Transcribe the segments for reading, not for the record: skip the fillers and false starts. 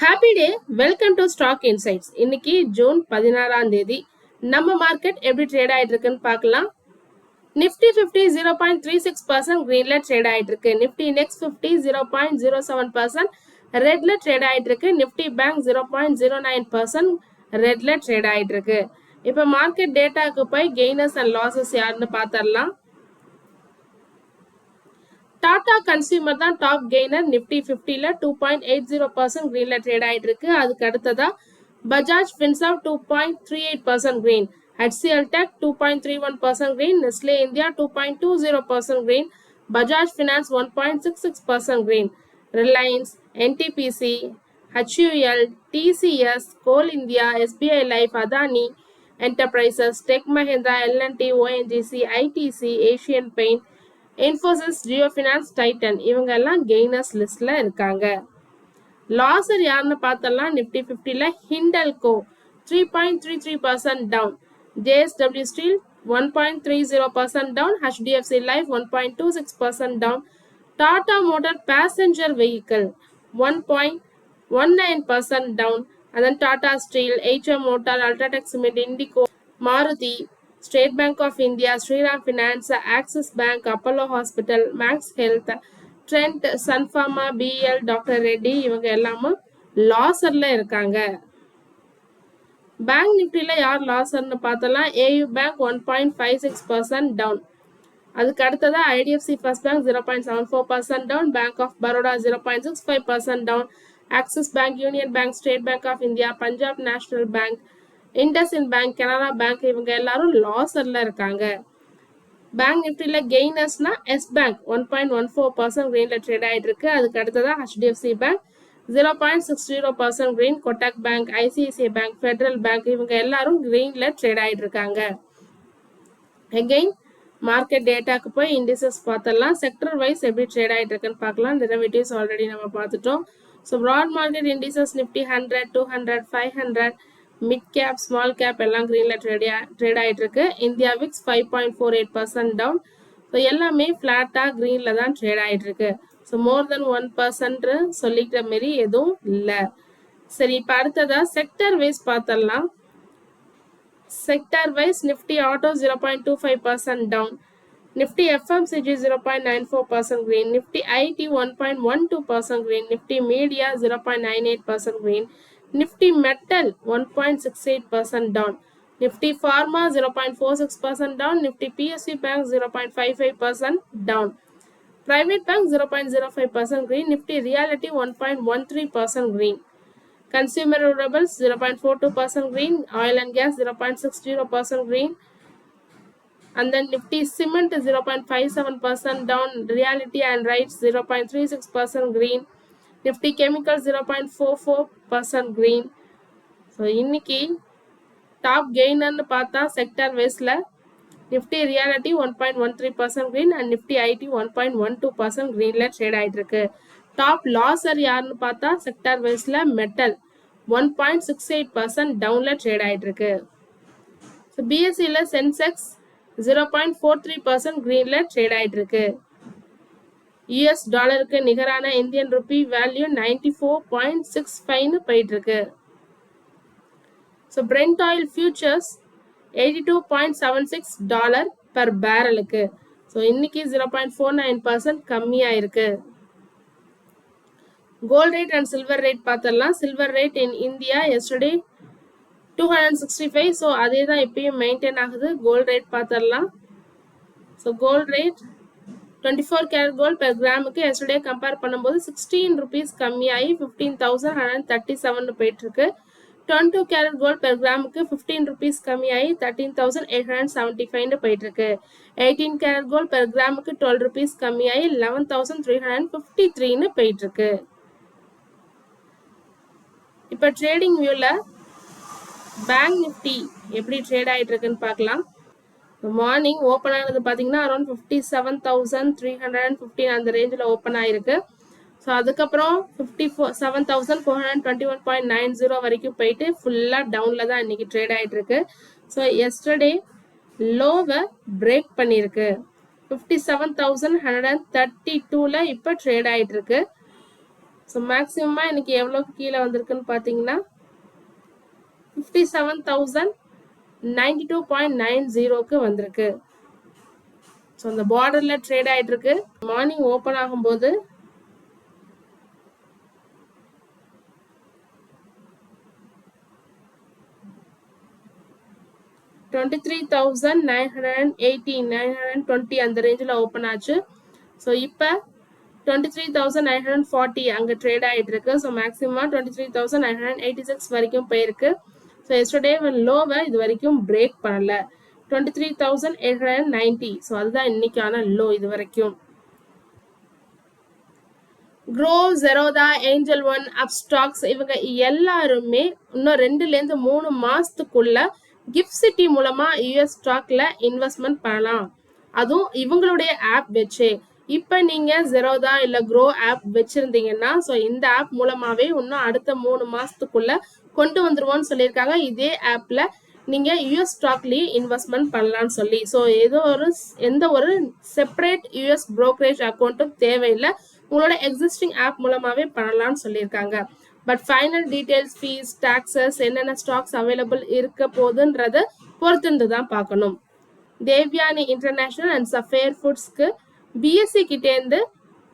Happy day. Welcome to stock insights. இன்னைக்கு June 16ஆம் தேதி. நம்ம மார்க்கெட் எப்படி ட்ரேட் ஆயிட்டு இருக்குன்னு பார்க்கலாம். நிஃப்டி 50 0.36% கிரீன்ல ட்ரேட் ஆயிட்டு இருக்கு. நிஃப்டி இண்டெக்ஸ் 50 0.07% ரெட்ல ட்ரேட் ஆயிட்டு இருக்கு. நிஃப்டி பேங்க் 0.09% ரெட்ல ட்ரேட் ஆயிட்டு இருக்கு. இப்போ மார்க்கெட் டேட்டாக்கு போய் கெய்னர்ஸ் அண்ட் லாசஸ் யாருன்னு பார்த்தரலாம். டாடா கன்சியூமர் தான் டாப் கெய்னர். நிஃப்டி 50ல 2.80% கிரீன்ல ட்ரேட் ஆயிட்டு இருக்கு. அதுக்கு அடுத்ததா Bajaj Finserv 2.38% green, HCL Tech 2.31% green, Nestle India 2.20% green, Bajaj finance 1.66% green, Reliance, NTPC, HUL, TCS, Coal India, SBI life, Adani enterprises, Tech Mahindra, L&T, ONGC, ITC, Asian Paint, Infosys, Jio finance, Titan இவங்க எல்லாம் கெய்னர்ஸ் லிஸ்ட்ல இருக்காங்க. லாசர் யாருன்னு பார்த்தலாம். நிஃப்டி 50ல Hindalco 3.33% down, JSW steel 1.30% down, HDFC life 1.26% down, Tata motor passenger vehicle 1.19% down, and then Tata steel, HM motor, UltraTech cement, IndiGo, Maruti, State Bank of India, Shriram finance, Axis bank, Apollo hospital, Max health, Trent, Sun Pharma, BL, doctor Reddy இவங்க எல்லாமும் லாசர்ல இருக்காங்க. பேங்க் நிஃப்டில யார் லாசர்னு பார்த்தலாம். AU bank 1.56% down. அதுக்கு அடுத்ததா IDFC first bank 0.74% down, bank of Baroda 0.65% down, Axis bank, union bank, State Bank of India, Punjab national bank, IndusInd bank, Canara bank இவங்க எல்லாரும் லாசர்ல இருக்காங்க. பேங்க் நிஃப்டில கெய்னர்ஸ்னா எஸ் பேங்க் 1.14% கிரீன்ல ட்ரேட் ஆயிட்டு இருக்கு. அதுக்கு அடுத்ததா HDFC bank 0.60% green, Kotak bank, ICICI bank, federal bank இவங்க எல்லாரும் கிரீன்ல ட்ரேட் ஆயிட்டு இருக்காங்க. அகெயின் மார்க்கெட் டேட்டாக்கு போய் இண்டிசஸ் பார்த்தலாம். செக்டர் வைஸ் எப்படி ட்ரேட் ஆயிட்டு இருக்குன்னு பார்க்கலாம். டெரிவேட்டிவ்ஸ் ஆல்ரெடி நம்ம பார்த்துட்டோம். So broad market indices Nifty 100, 200, 500, mid cap, small cap எல்லாம் கிரீன்ல ட்ரேட் ஆயிட்டு இருக்கு. India Vicks 5.48% down. ஸோ எல்லாமே ஃபிளாட்டா கிரீன்ல தான் ட்ரேட் ஆயிட்டு இருக்கு. ஸோ மோர் தென் 1% சொல்லிக்கிற மாரி எதுவும் இல்லை. சரி, இப்போ அடுத்ததா செக்டர் வைஸ் பார்த்தரலாம். Sector wise Nifty auto 0.25% down, Nifty FMCG 0.94% green, Nifty IT 1.12% green, Nifty media 0.98% green, Nifty metal 1.68% down, Nifty pharma 0.46% down, Nifty PSU bank 0.55% down, private bank 0.05% green, Nifty realty 1.13% green, consumer durables 0.42% green, oil and gas 0.60% green, and then Nifty cement 0.57% down, reality and rights 0.36% green, Nifty chemical 0.44% green. So இன்னைக்கு top கெய்னர்னு பார்த்தா sector வைஸ்ல Nifty realty 1.13% green and Nifty IT 1.12% greenல trade ஆயிட்டு இருக்கு. Top லாசர் யாருன்னு பார்த்தா செக்டர் வைஸ்ல மெட்டல் 1.68% டவுன்ல ட்ரேட் ஆயிட்டு இருக்கு. ஸோ BSEல சென்செக்ஸ் 0.43% கிரீன்ல ட்ரேட் ஆயிட்டு இருக்கு. US டாலருக்கு நிகரான இந்தியன் ருபி வேல்யூ 94.65ன்னு போயிட்டு இருக்கு. So brent oil futures $82.76 per பேரலுக்கு. ஸோ இன்னைக்கு 0.49% கம்மியா இருக்கு. Gold rate and silver rate பார்த்தரலாம். Silver rate in India yesterday 265. So அதே தான் இப்பயும் மெயின்டைன் ஆகுது. கோல்ட் ரேட் பார்த்தரலாம். So gold rate 24 carat gold per கிராமுக்கு எஸ்டர்டே கம்பேர் பண்ணும்போது 16 rupees கம்மியாகி 15,137 போயிட்டு இருக்கு. 22 கேரட் கோல்ட் பெர் கிராமுக்கு 15 rupees கம்மியாகி 13,875 போயிட்டு இருக்கு. 18 கேரட் கோல்ட் பெர் கிராமுக்கு 12 rupees கம்மியாகி 11,353 போயிட்டு இருக்கு. இப்போ ட்ரேடிங் வியூல பேங்க் நிஃப்டி எப்படி ட்ரேட் ஆயிட்டு இருக்குன்னு பார்க்கலாம். மார்னிங் ஓப்பன் ஆனது பார்த்தீங்கன்னா அரௌண்ட் 57,315 அந்த ரேஞ்சில் ஓப்பன் ஆயிருக்கு. ஸோ அதுக்கப்புறம் 57,421.90 வரைக்கும் போயிட்டு ஃபுல்லாக டவுனில் தான் இன்னைக்கு ட்ரேட் ஆகிட்டு இருக்கு. ஸோ எஸ்டர்டே லோவை பிரேக் பண்ணியிருக்கு. 57,132ல இப்போ ட்ரேட் ஆகிட்டு இருக்கு. ஸோ மேக்ஸிமமாக இன்னைக்கு எவ்வளோக்கு கீழே வந்திருக்குன்னு பார்த்தீங்கன்னா 57,092.90க்கு வந்திருக்கு. ஸோ அந்த பார்டரில் ட்ரேட் ஆகிட்டு இருக்கு. மார்னிங் ஓப்பன் ஆகும்போது 23,980 920 அந்த ரேஞ்சில் ஓப்பன் ஆச்சு. ஸோ இப்போ 23,940 அங்கே ட்ரேட் ஆகிட்டு இருக்கு. ஸோ மேக்ஸிமம் 23,986 வரைக்கும் போயிருக்கு. ஸோ எஸ்டர்டே லோவை இது வரைக்கும் பிரேக் பண்ணல, 23,890. ஸோ அதுதான் இன்னைக்கான லோ இது வரைக்கும். Grow, Zerodha, angel one, Upstox இவங்க எல்லாருமே இன்னும் 2-3 மாசத்துக்குள்ள கிஃப்ட் சிட்டி மூலமா யூஎஸ் ஸ்டாக்ல இன்வெஸ்ட்மெண்ட் பண்ணலாம். அதுவும் இவங்களுடைய ஆப் வச்சு. இப்போ நீங்க ஜெரோதா இல்ல க்ரோ ஆப் வச்சிருந்தீங்கன்னா ஸோ இந்த ஆப் மூலமாவே இன்னும் அடுத்த 3 மாசத்துக்குள்ள கொண்டு வந்துருவோம்னு சொல்லியிருக்காங்க. இதே ஆப்ல நீங்க யூஎஸ் ஸ்டாக்லயே இன்வெஸ்ட்மெண்ட் பண்ணலாம்னு சொல்லி. ஸோ எந்த ஒரு செப்பரேட் யூஎஸ் ப்ரோக்கரேஜ் அக்கௌண்ட்டும் தேவையில்லை, உங்களோட எக்ஸிஸ்டிங் ஆப் மூலமாவே பண்ணலாம்னு சொல்லியிருக்காங்க. But final details, fees, taxes, என்னென்ன ஸ்டாக்ஸ் அவைலபிள் இருக்க போகுதுன்றத பொறுத்திருந்து தான் பார்க்கணும். தேவ்யானி இன்டர்நேஷனல் அண்ட் சஃபேர் ஃபுட்ஸ்க்கு பிஎஸ்சி கிட்டேருந்து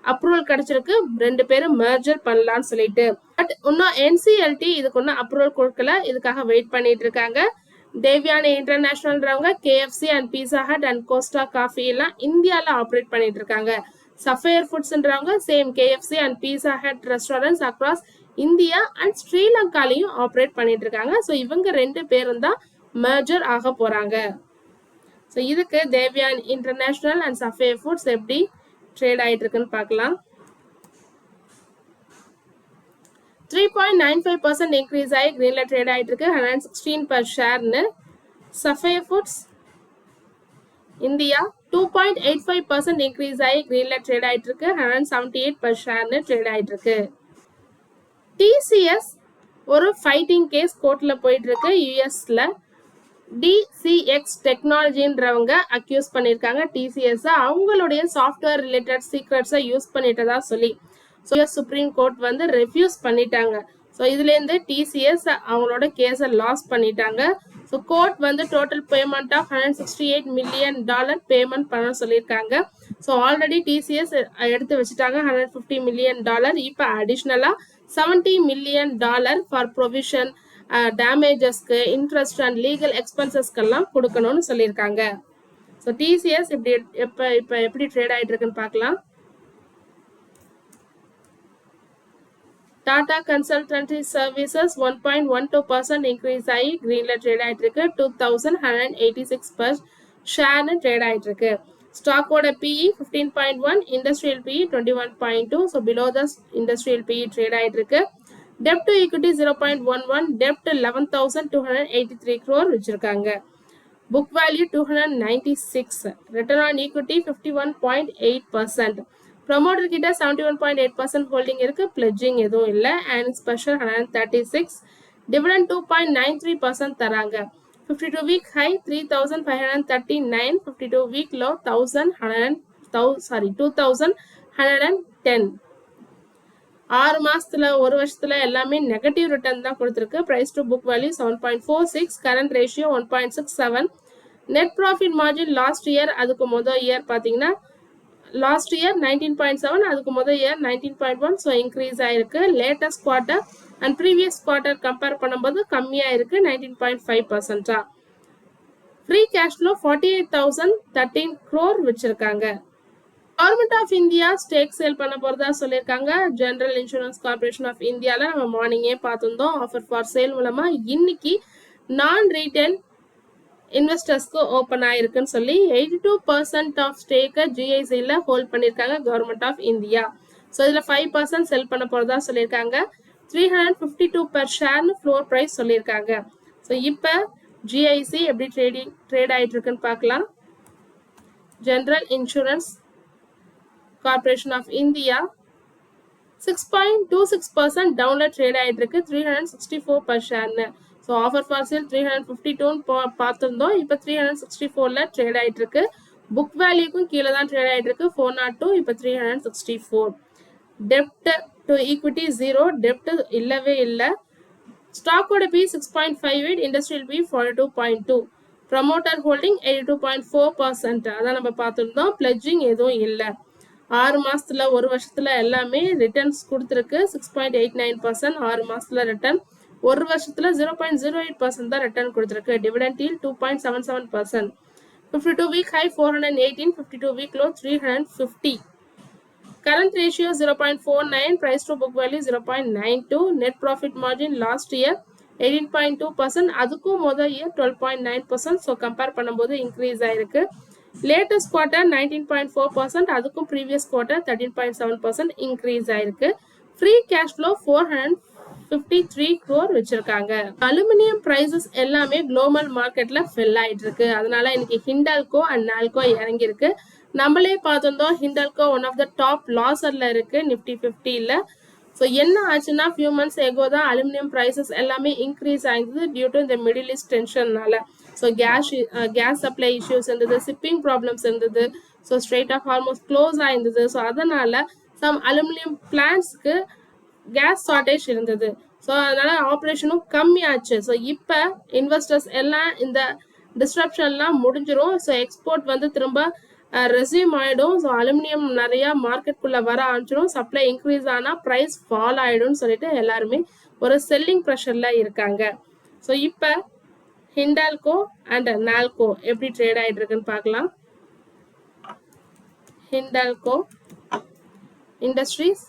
அப்ரூவல் கிடைச்சிருக்கு, 2 பேரும் மெர்ஜர் பண்ணலாம்னு சொல்லிட்டு. பட் இன்னும் என்சிஎல்டி இதுக்கு ஒன்றும் அப்ரூவல் கொடுக்கல, இதுக்காக வெயிட் பண்ணிட்டு இருக்காங்க. தேவ்யானி இன்டர்நேஷனல்ன்றவங்க KFC and pizza hut and Costa coffee எல்லாம் இந்தியாவில் ஆப்ரேட் பண்ணிட்டு இருக்காங்க. சஃபேர் ஃபுட்ஸ்ன்றவங்க same KFC and pizza hut restaurants across India and ஸ்ரீலங்காலையும் ஆப்ரேட் பண்ணிட்டு இருக்காங்க. ஸோ இவங்க 2 பேரும் தான் மெர்ஜர் ஆக போறாங்க. ஸோ இதுக்கு தேவ்யான் இன்டர்நேஷனல் அண்ட் சஃபேர் ஃபுட்ஸ் எப்படி ட்ரேட் ஆகிட்டு இருக்குன்னு பார்க்கலாம். 3.95% இன்க்ரீஸ் ஆகி கிரீன்ல ட்ரேட் ஆகிட்டு இருக்கு, 116 பர் ஷேர்னு. சஃபேர் ஃபுட்ஸ் இந்தியா 2.85% இன்க்ரீஸ் ஆகி கிரீன்ல ட்ரேட் ஆகிட்டு இருக்கு, 178 பர் ஷேர்னு ட்ரேட் ஆகிட்டு இருக்கு. டிசிஎஸ் ஒரு ஃபைட்டிங் கேஸ் கோர்ட்ல போயிட்டு இருக்கு யூஎஸ்ல. டிசிஎக்ஸ் டெக்னாலஜின்றவங்க அக்யூஸ் பண்ணியிருக்காங்க டிசிஎஸ் அவங்களுடைய சாஃப்ட்வேர் ரிலேட்டட் சீக்ரெட்ஸை யூஸ் பண்ணிட்டதா சொல்லி. ஸோ சுப்ரீம் கோர்ட் வந்து ரெஃப்யூஸ் பண்ணிட்டாங்க. ஸோ இதுலேருந்து டிசிஎஸ் அவங்களோட கேஸை லாஸ் பண்ணிட்டாங்க. ஸோ கோர்ட் வந்து total payment of $168 million payment பண்ண சொல்லியிருக்காங்க. ஸோ ஆல்ரெடி டிசிஎஸ் எடுத்து வச்சுட்டாங்க $150 மில்லியன். இப்போ அடிஷ்னலாக $70 மில்லியன் ஃபார் ப்ரொவிஷன், டேமேஜஸ்க்கு, இன்ட்ரெஸ்ட் அண்ட் லீகல் எக்ஸ்பென்சஸ்க்கெல்லாம் கொடுக்கணும்னு சொல்லியிருக்காங்க. ஸோ டிசிஎஸ் இப்போ எப்படி ட்ரேட் ஆகிட்டு இருக்குன்னு பார்க்கலாம். டாடா கன்சல்டன்சி சர்வீசஸ் 1.12% இன்க்ரீஸ் ஆகி கிரீன்ல ட்ரேட் ஆகிட்டு இருக்கு, 2186 பர் ஷேர்னு ட்ரேட் ஆகிட்டு இருக்கு. ஸ்டாக்கோட PE 15.1, industrial PE 21.2. So below the industrial PE trade ஆகிட்டு இருக்கு. டெப்ட் டு ஈக்விட்டி 0.11, டெப்ட் 11,283 crore வச்சிருக்காங்க. Book value 296, return on equity 51.8%. Promoter கிட்ட 71.8% ஹோல்டிங் இருக்கு, பிளட்ஜிங் எதுவும் இல்லை. அண்ட் ஸ்பெஷல் 136, டிவிடெண்ட் 2.93% தராங்க. 52 வீக் ஹை 3,539, 52 வீக் லோ 2,110. 6 மாசத்துல 1 வருஷத்துல எல்லாமே நெகட்டிவ் ரிட்டர்ன் தான் கொடுத்துருக்கு. Price to book value 7.46, current ratio 1.67. Net profit margin last year அதுக்கு முதல் இயர் பார்த்தீங்கன்னா லாஸ்ட் இயர் 19.7, அதுக்கு முதல் இயர் 19.1. ஸோ இன்க்ரீஸ் ஆயிருக்கு. Latest quarter and previous quarter compare பண்ணும்போது கம்மியாக இருக்கு, 19.5%. ஃப்ரீ கேஷ் ஃப்ளோ 48,013 crore வச்சிருக்காங்க. Government of India stake sale பண்ண போறதா சொல்லியிருக்காங்க. ஜெனரல் இன்சூரன்ஸ் கார்பரேஷன் ஆஃப் இந்தியாவில் நம்ம மார்னிங்கே பார்த்துருந்தோம். ஆஃபர் ஃபார் சேல் மூலமா இன்னைக்கு நான் ரீட்டைல் இன்வெஸ்டர்ஸ்க்கு ஓப்பன் ஆயிருக்குன்னு சொல்லி 82% ஆஃப் ஸ்டேக்கை ஜிஐசியில் ஹோல்ட் பண்ணியிருக்காங்க கவர்மெண்ட் ஆஃப் இந்தியா. ஸோ இதில் 5% செல் பண்ண போகிறதா சொல்லியிருக்காங்க. 352 பர் ஷேர்னு ஃப்ளோர் ப்ரைஸ் சொல்லியிருக்காங்க. ஸோ இப்போ ஜிஐசி எப்படி ட்ரேட் ஆகிட்டு இருக்குன்னு பார்க்கலாம். General insurance corporation of India 6.26% டவுன்ல ட்ரேட் ஆகிட்டு இருக்கு, 364 பர் ஷேர்னு. ஸோ ஆஃபர் ஃபார் சேல் 352 பார்த்துருந்தோம், இப்போ 364ல ட்ரேட் ஆகிட்டு இருக்கு. புக் வேல்யூக்கும் கீழே தான் ட்ரேட் ஆகிட்டு இருக்கு, 402, இப்போ 364. டெப்ட் to equity 0, debt இல்லவே இல்லை. ஸ்டாக்கோட P 6.58, industrial P 42.2, promoter holding 82.4%. அதான் நம்ம பார்த்துருந்தோம். பிளட்ஜிங் எதுவும் இல்லை. 6 மாசத்துல 1 வருஷத்துல எல்லாமே ரிட்டர்ன்ஸ் கொடுத்துருக்கு. 6.89% 6 மாசத்துல ரிட்டர்ன். 1 வருஷத்துல 0.08% தான் ரிட்டர்ன் கொடுத்துருக்கு. Dividend yield 2.77%. 52 week high 418, 52 week low 350. Current ratio 0.49, price to book value 0.92, net profit margin last year 18.2%, அதுக்கும் முதல் year 12.9%. ஸோ கம்பேர் பண்ணும்போது இன்க்ரீஸ் ஆயிருக்கு. லேட்டஸ்ட் குவார்ட்டர் 19.4%, அதுக்கும் ப்ரீவியஸ் குவார்ட்டர் 13.7% இன்க்ரீஸ் ஆயிருக்கு. ஃப்ரீ கேஷ் ஃப்ளோ 453 crore வச்சிருக்காங்க. Aluminium prices எல்லாமே global மார்க்கெட்ல fell ஆயிட்டு இருக்கு. அதனால இன்னைக்கு ஹிண்டால்கோ அண்ட் நால்கோ இறங்கி இருக்கு. நம்மளே பார்த்திருந்தோம் Hindalco one of the top லாசர்ல இருக்கு நிஃப்டி 50ல. ஸோ என்ன ஆச்சுன்னா ஃபியூ மந்த்ஸ் எகோ தான் அலுமினியம் ப்ரைசஸ் எல்லாமே இன்க்ரீஸ் ஆயிருந்தது டியூ டு இந்த மிடில் ஈஸ்ட் டென்ஷன்னால. ஸோ கேஸ் சப்ளை இஷ்யூஸ் இருந்தது, ஷிப்பிங் ப்ராப்ளம்ஸ் இருந்தது. So strait of Hormuz close ஆயிருந்தது. ஸோ அதனால சம் அலுமினியம் பிளான்ட்ஸ்க்கு கேஸ் ஷார்டேஜ் இருந்தது. ஸோ அதனால ஆப்ரேஷனும் கம்மியாச்சு. ஸோ இப்போ இன்வெஸ்டர்ஸ் எல்லாம் இந்த டிஸ்ட்ரப்ஷன்லாம் முடிஞ்சிரும். ஸோ எக்ஸ்போர்ட் வந்து திரும்ப ரெசியூம் ஆகிடும். ஸோ அலுமினியம் நிறையா மார்க்கெட்குள்ளே வர ஆரம்பிச்சிடும். சப்ளை இன்க்ரீஸ் ஆனால் ப்ரைஸ் ஃபால் ஆகிடும்னு சொல்லிட்டு எல்லாருமே ஒரு செல்லிங் ப்ரெஷரில் இருக்காங்க. ஸோ இப்போ ஹிண்டால்கோ அண்ட் நால்கோ எப்படி ட்ரேட் ஆகிட்டு இருக்குன்னு பார்க்கலாம். ஹிண்டால்கோ இண்டஸ்ட்ரீஸ்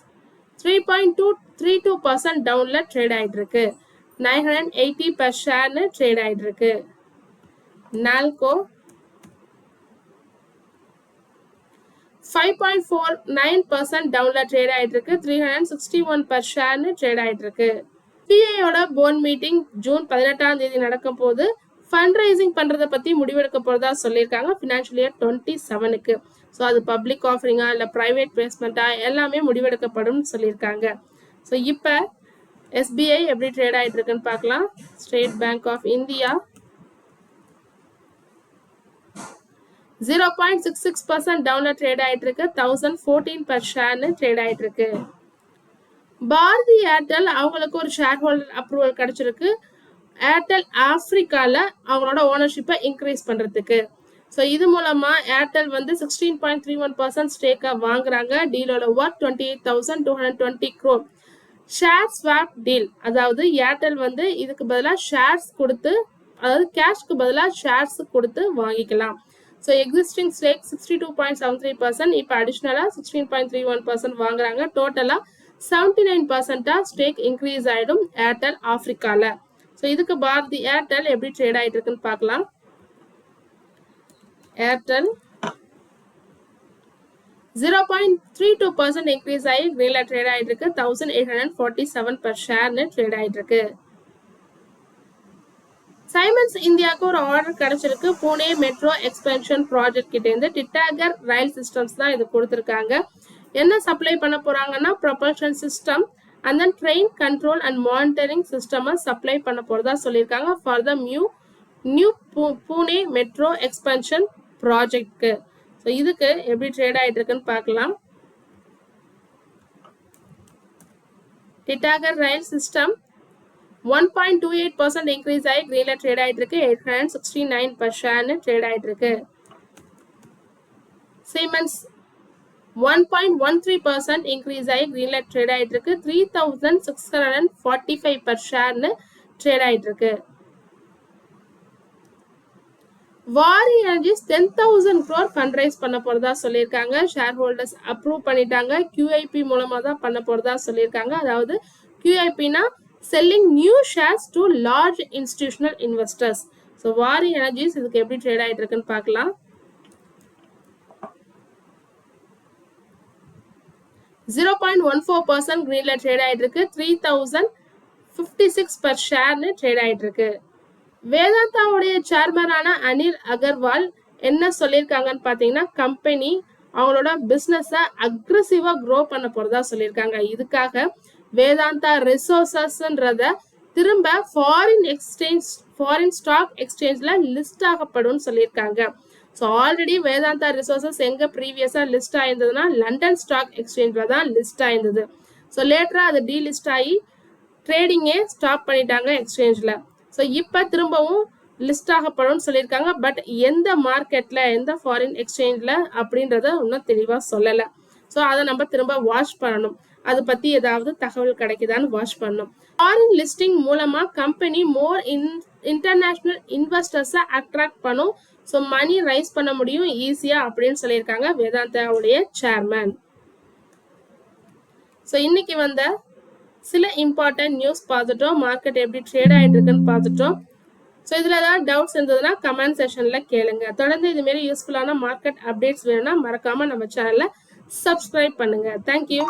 3.232% டவுன்ல ட்ரேட் ஆயிட்டு இருக்கு. 980 per ஷேர்னு ட்ரேட் ஆயிட்டு இருக்கு. நால்கோ 5.49% டவுன்ல ட்ரேட் ஆயிட்டு இருக்கு. 361 per ஷேர்னு ட்ரேட் ஆயிட்டு இருக்கு. பிஐயோட போர்ட் மீட்டிங் ஜூன் 18ஆம் தேதி நடக்கும் போது ஃபண்ட் ரைசிங் பண்றத பத்தி முடிவெடுக்க போறதா சொல்லியிருக்காங்க ஃபினான்ஷியல் இயர் 27க்கு. ஸோ அது பப்ளிக் ஆஃபரிங்கா இல்லை ப்ரைவேட் பிளேஸ்மெண்ட்டா எல்லாமே முடிவெடுக்கப்படும் சொல்லியிருக்காங்க. ஸோ இப்போ எஸ்பிஐ எப்படி ட்ரேட் ஆகிட்டு இருக்குன்னு பார்க்கலாம். ஸ்டேட் பேங்க் ஆஃப் இந்தியா 0.66% டவுன்ல ட்ரேட் ஆகிட்டு இருக்கு. 1014 per ஷேர்னு ட்ரேட் ஆகிட்டு இருக்கு. பாரதி ஏர்டெல் அவங்களுக்கு ஒரு ஷேர் ஹோல்டர் அப்ரூவல் கிடைச்சிருக்கு. ஏர்டெல் ஆப்பிரிக்கால அவங்களோட ஓனர்ஷிப்பை இன்க்ரீஸ் பண்றதுக்கு. ஸோ இது மூலமா ஏர்டெல் வந்து 16.31% ஸ்டேக்கை வாங்குறாங்க. டீலோட worth 28,220 crore. Share swap deal, அதாவது ஏர்டெல் வந்து இதுக்கு பதிலாக ஷேர்ஸ் கொடுத்து, அதாவது கேஷ்க்கு பதிலாக ஷேர்ஸ் கொடுத்து வாங்கிக்கலாம். ஸோ எக்ஸிஸ்டிங் ஸ்டேக் 62.73%, இப்போ அடிஷ்னலாக 16.31% வாங்குறாங்க. டோட்டலாக 79% ஸ்டேக் இன்க்ரீஸ் ஆகிடும் ஏர்டெல் ஆப்பிரிக்கால. ஸோ இதுக்கு பாரதி ஏர்டெல் எப்படி ட்ரேட் ஆகிட்டு இருக்குன்னு பார்க்கலாம். ஏர்டெல் 0.32% இன்க்ரீஸ் ஆகி கிரீன்ல ட்ரேட் ஆகிட்டு இருக்கு. 1847 per ஷேர்னு ட்ரேட் ஆகிட்டு இருக்கு. சைமன்ஸ் இந்தியாவுக்கு ஒரு ஆர்டர் கிடைச்சிருக்கு. புனே மெட்ரோ எக்ஸ்பென்ஷன் ப்ராஜெக்ட் கிட்ட இருந்து டிட்டாகர் ரயில் சிஸ்டம்ஸ் தான் இது கொடுத்துருக்காங்க. என்ன சப்ளை பண்ண போறாங்கன்னா propulsion system and then train control and monitoring system supply பண்ண போறதா சொல்லியிருக்காங்க for the new Pune metro expansion ப்ராஜெக்ட்க்கு. ஸோ இதுக்கு எப்படி ட்ரேட் ஆகிட்டு இருக்குன்னு பார்க்கலாம். டிட்டாகர் ரயில் சிஸ்டம் 1.28% இன்க்ரீஸ் ஆகி கிரீன்ல ட்ரேட் ஆகிட்டு இருக்கு. 869 per ஷேர்னு ட்ரேட் ஆகிட்டு இருக்கு. சீமென்ஸ் 1.13% இன்க்ரீஸ் ஆகி கிரீன்ல ட்ரேட் ஆகிட்டு இருக்கு. 3645 per ஷேர்னு ட்ரேட் ஆகிட்டு இருக்கு. வாரி எனர்ஜிஸ் 10,000 crore ஃபண்ட் ரைஸ் பண்ண போறதா சொல்லியிருக்காங்க. ஷேர் ஹோல்டர்ஸ் அப்ரூவ் பண்ணிட்டாங்க. QIP மூலமா தான் பண்ண போறதா சொல்லியிருக்காங்க. அதாவது QIPனா selling new shares to large institutional investors. So Waaree energies இதுக்கு எப்படி ட்ரேட் ஆகிட்டு இருக்குன்னு பார்க்கலாம். 0.14% கிரீன்ல ட்ரேட் ஆகிட்டு இருக்கு. 3056 per ஷேர்னு ட்ரேட் ஆகிட்டு இருக்கு. வேதாந்தாவுடைய சேர்மனான அனில் அகர்வால் என்ன சொல்லியிருக்காங்கன்னு பார்த்தீங்கன்னா கம்பெனி அவங்களோட பிஸ்னஸை அக்ரெசிவா க்ரோ பண்ண போறதா சொல்லியிருக்காங்க. இதுக்காக வேதாந்தா ரிசோர்சஸ்ன்றத திரும்ப ஃபாரின் ஸ்டாக் எக்ஸ்சேஞ்ச்ல லிஸ்ட் ஆகப்படும் சொல்லியிருக்காங்க. ஸோ ஆல்ரெடி வேதாந்தா ரிசோர்சஸ் எங்க ப்ரீவியஸா லிஸ்ட் ஆயிருந்ததுன்னா லண்டன் ஸ்டாக் எக்ஸ்சேஞ்ச்ல தான் லிஸ்ட் ஆயிருந்தது. ஸோ லேட்டராக அது டீலிஸ்ட் ஆகி ட்ரேடிங்கே ஸ்டாப் பண்ணிட்டாங்க எக்ஸ்சேஞ்சில். ஸோ இப்போ திரும்பவும் லிஸ்ட் ஆகப்படும்னு சொல்லியிருக்காங்க. பட் எந்த மார்க்கெட்டில், எந்த ஃபாரின் எக்ஸ்சேஞ்சில் அப்படின்றத இன்னும் தெளிவாக சொல்லலை. ஸோ அதை நம்ம திரும்ப வாட்ச் பண்ணணும். அதை பற்றி ஏதாவது தகவல் கிடைக்குதான்னு வாட்ச் பண்ணணும். ஃபாரின் லிஸ்டிங் மூலமாக கம்பெனி மோர் இன்டர்நேஷ்னல் இன்வெஸ்டர்ஸை அட்ராக்ட் பண்ணும். ஸோ மணி ரைஸ் பண்ண முடியும் ஈஸியாக அப்படின்னு சொல்லியிருக்காங்க வேதாந்தாவுடைய சேர்மேன். ஸோ இன்னைக்கு வந்த சில இம்பார்ட்டன்ட் நியூஸ் பார்த்துட்டோம். மார்க்கெட் எப்படி ட்ரேட் ஆகிட்டு இருக்குன்னு பார்த்துட்டோம். ஸோ இதில் ஏதாவது டவுட்ஸ் இருந்ததுன்னா கமெண்ட் செஷனில் கேளுங்க. தொடர்ந்து இதுமாரி யூஸ்ஃபுல்லான மார்க்கெட் அப்டேட்ஸ் வேணும்னா மறக்காமல் நம்ம சேனலை சப்ஸ்கிரைப் பண்ணுங்கள். தேங்க்யூ.